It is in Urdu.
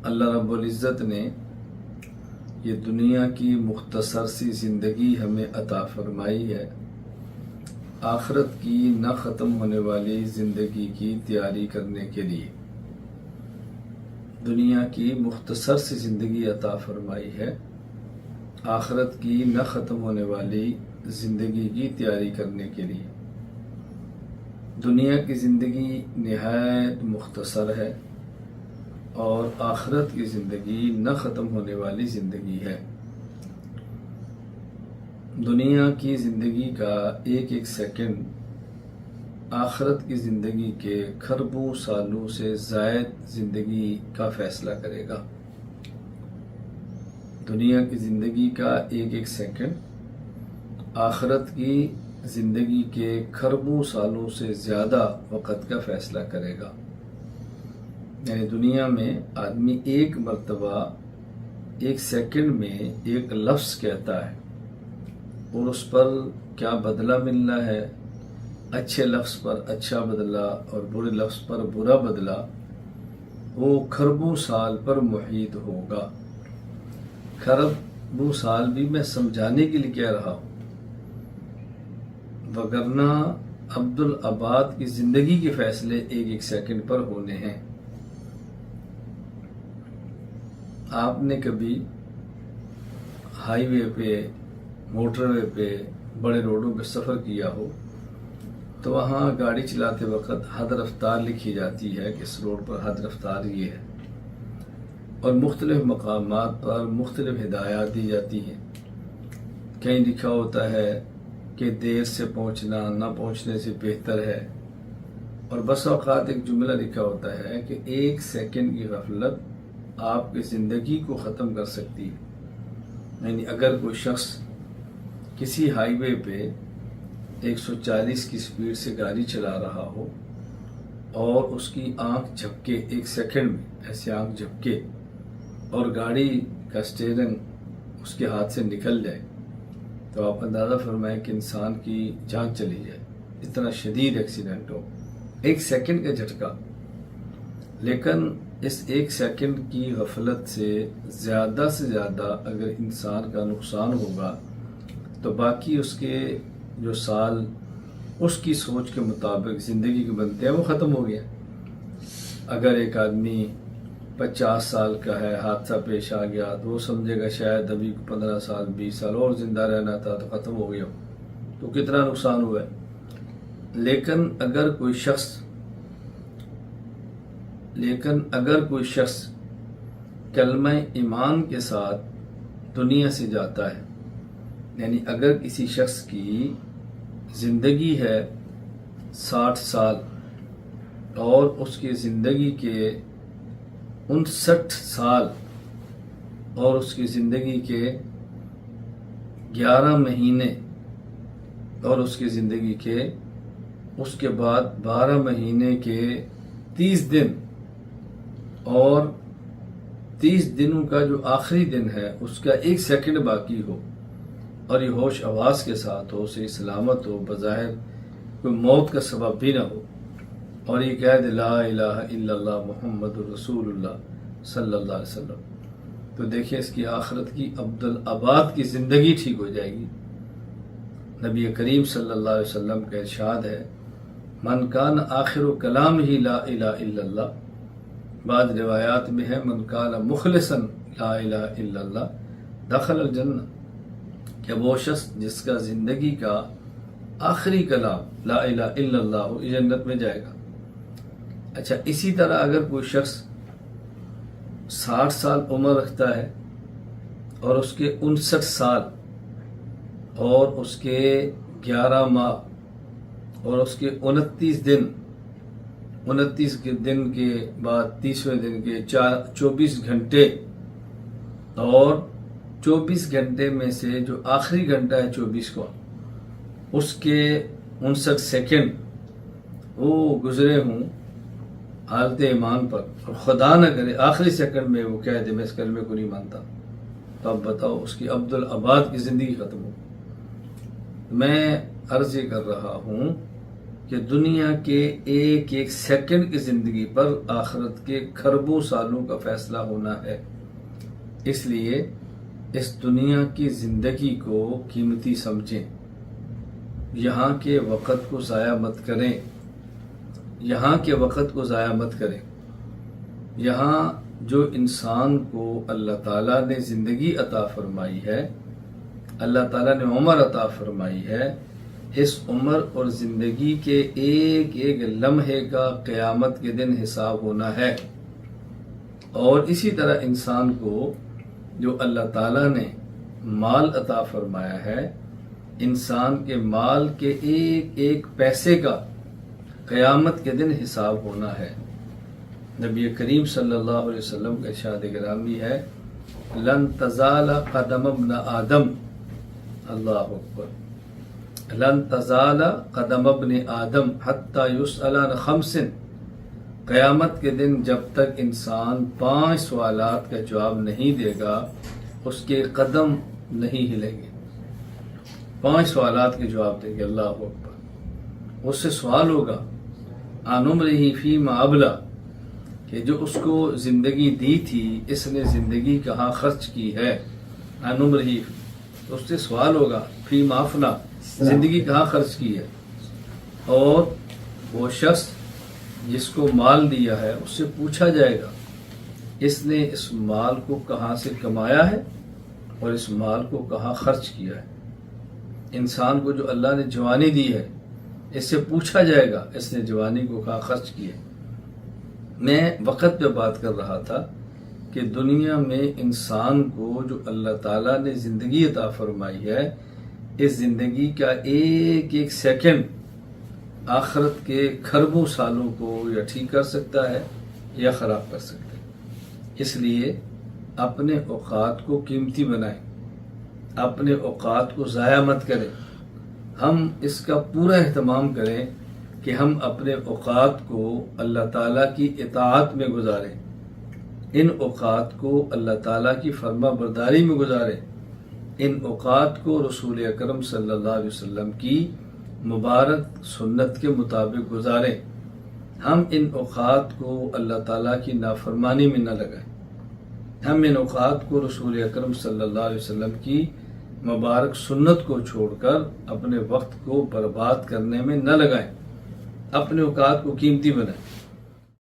اللہ رب العزت نے یہ دنیا کی مختصر سی زندگی ہمیں عطا فرمائی ہے آخرت کی نہ ختم ہونے والی زندگی کی تیاری کرنے کے لیے۔ دنیا کی مختصر سی زندگی عطا فرمائی ہے آخرت کی نہ ختم ہونے والی زندگی کی تیاری کرنے کے لیے۔ دنیا کی زندگی نہایت مختصر ہے اور آخرت کی زندگی نہ ختم ہونے والی زندگی ہے۔ دنیا کی زندگی کا ایک ایک سیکنڈ آخرت کی زندگی کے کھربوں سالوں سے زائد زندگی کا فیصلہ کرے گا۔ دنیا کی زندگی کا ایک ایک سیکنڈ آخرت کی زندگی کے کھربوں سالوں سے زیادہ وقت کا فیصلہ کرے گا۔ یعنی دنیا میں آدمی ایک مرتبہ ایک سیکنڈ میں ایک لفظ کہتا ہے اور اس پر کیا بدلہ ملنا ہے، اچھے لفظ پر اچھا بدلہ اور برے لفظ پر برا بدلہ، وہ کھربوں سال پر محیط ہوگا۔ کھربوں سال بھی میں سمجھانے کے لیے کہہ رہا ہوں، وگرنہ عبدالآباد کی زندگی کے فیصلے ایک ایک سیکنڈ پر ہونے ہیں۔ آپ نے کبھی ہائی وے پہ، موٹر وے پہ، بڑے روڈوں پہ سفر کیا ہو تو وہاں گاڑی چلاتے وقت حد رفتار لکھی جاتی ہے کہ اس روڈ پر حد رفتار یہ ہے، اور مختلف مقامات پر مختلف ہدایات دی جاتی ہیں۔ کہیں لکھا ہوتا ہے کہ دیر سے پہنچنا نہ پہنچنے سے بہتر ہے، اور بس اوقات ایک جملہ لکھا ہوتا ہے کہ ایک سیکنڈ کی غفلت آپ کی زندگی کو ختم کر سکتی ہے۔ یعنی اگر کوئی شخص کسی ہائی وے پہ 140 کی سپیڈ سے گاڑی چلا رہا ہو اور اس کی آنکھ جھپکے، ایک سیکنڈ میں ایسے آنکھ جھپکے اور گاڑی کا اسٹیئرنگ اس کے ہاتھ سے نکل جائے تو آپ اندازہ فرمائیں کہ انسان کی جان چلی جائے، اتنا شدید ایکسیڈنٹ ہو، ایک سیکنڈ کا جھٹکا۔ لیکن اس ایک سیکنڈ کی غفلت سے زیادہ اگر انسان کا نقصان ہوگا تو باقی اس کے جو سال اس کی سوچ کے مطابق زندگی کے بنتے ہیں وہ ختم ہو گیا۔ اگر ایک آدمی 50 سال کا ہے، حادثہ پیش آ گیا تو وہ سمجھے گا شاید ابھی 15 سال 20 سال اور زندہ رہنا تھا تو ختم ہو گیا، تو کتنا نقصان ہوا ہے۔ لیکن اگر کوئی شخص کلمہ ایمان کے ساتھ دنیا سے جاتا ہے، یعنی اگر کسی شخص کی زندگی ہے 60 سال اور اس کی زندگی کے 59 سال اور اس کی زندگی کے 11 مہینے اور اس کی زندگی کے اس کے بعد 12 مہینے کے 30 دن اور 30 دنوں کا جو آخری دن ہے اس کا ایک سیکنڈ باقی ہو اور یہ ہوش آواز کے ساتھ ہو، صحیح سلامت ہو، بظاہر کوئی موت کا سبب بھی نہ ہو، اور یہ کہہ دے لا الہ الا اللہ محمد رسول اللہ صلی اللہ علیہ وسلم، تو دیکھیں اس کی آخرت کی عبدالآباد کی زندگی ٹھیک ہو جائے گی۔ نبی کریم صلی اللہ علیہ وسلم کا ارشاد ہے من کان آخر کلام ہی لا الہ الا اللہ، بعض روایات میں ہے من کان مخلصا لا الہ الا اللہ دخل الجنہ، کہ وہ شخص جس کا زندگی کا آخری کلام لا الہ الا اللہ ہو یہ جنت میں جائے گا۔ اچھا، اسی طرح اگر کوئی شخص 60 سال عمر رکھتا ہے اور اس کے 59 سال اور اس کے 11 ماہ اور اس کے 29 دن، 29 کے دن کے بعد 30ویں دن کے 24 گھنٹے، اور 24 گھنٹے میں سے جو آخری گھنٹہ ہے 24 کو اس کے 59 سیکنڈ وہ گزرے ہوں حالت ایمان پر، اور خدا نہ کرے آخری سیکنڈ میں وہ کہہ دے میں اس کلمے کو نہیں مانتا، تو اب بتاؤ اس کی عبدالآباد کی زندگی ختم ہو۔ میں عرض یہ کر رہا ہوں کہ دنیا کے ایک ایک سیکنڈ کی زندگی پر آخرت کے کھربوں سالوں کا فیصلہ ہونا ہے۔ اس لیے اس دنیا کی زندگی کو قیمتی سمجھیں، یہاں کے وقت کو ضائع مت کریں، یہاں کے وقت کو ضائع مت کریں۔ یہاں جو انسان کو اللہ تعالیٰ نے زندگی عطا فرمائی ہے، اللہ تعالیٰ نے عمر عطا فرمائی ہے، اس عمر اور زندگی کے ایک ایک لمحے کا قیامت کے دن حساب ہونا ہے۔ اور اسی طرح انسان کو جو اللہ تعالیٰ نے مال عطا فرمایا ہے، انسان کے مال کے ایک ایک پیسے کا قیامت کے دن حساب ہونا ہے۔ نبی کریم صلی اللہ علیہ وسلم کا ارشاد گرامی ہے، لن تزال قدم ابن آدم، اللہ اکبر، لن تزال قدم ابن آدم حتی یسأل عن خمس، قیامت کے دن جب تک انسان 5 سوالات کا جواب نہیں دے گا اس کے قدم نہیں ہلیں گے۔ 5 سوالات کے جواب دیں گے، اللہ اکبر۔ اس سے سوال ہوگا عن عمرہ فیما ابلا، کہ جو اس کو زندگی دی تھی اس نے زندگی کہاں خرچ کی ہے، عن عمرہ، اس سے سوال ہوگا فیما افنا، زندگی کہاں خرچ کی ہے۔ اور وہ شخص جس کو مال دیا ہے اس سے پوچھا جائے گا اس نے اس مال کو کہاں سے کمایا ہے اور اس مال کو کہاں خرچ کیا ہے۔ انسان کو جو اللہ نے جوانی دی ہے اس سے پوچھا جائے گا اس نے جوانی کو کہاں خرچ کیا ہے۔ میں وقت پہ بات کر رہا تھا کہ دنیا میں انسان کو جو اللہ تعالیٰ نے زندگی عطا فرمائی ہے، اس زندگی کا ایک ایک سیکنڈ آخرت کے کھربوں سالوں کو یا ٹھیک کر سکتا ہے یا خراب کر سکتا ہے۔ اس لیے اپنے اوقات کو قیمتی بنائیں، اپنے اوقات کو ضائع مت کریں۔ ہم اس کا پورا اہتمام کریں کہ ہم اپنے اوقات کو اللہ تعالیٰ کی اطاعت میں گزاریں، ان اوقات کو اللہ تعالیٰ کی فرما برداری میں گزاریں، ان اوقات کو رسول اکرم صلی اللہ علیہ وسلم کی مبارک سنت کے مطابق گزاریں۔ ہم ان اوقات کو اللہ تعالیٰ کی نافرمانی میں نہ لگائیں، ہم ان اوقات کو رسول اکرم صلی اللہ علیہ وسلم کی مبارک سنت کو چھوڑ کر اپنے وقت کو برباد کرنے میں نہ لگائیں، اپنے اوقات کو قیمتی بنائیں۔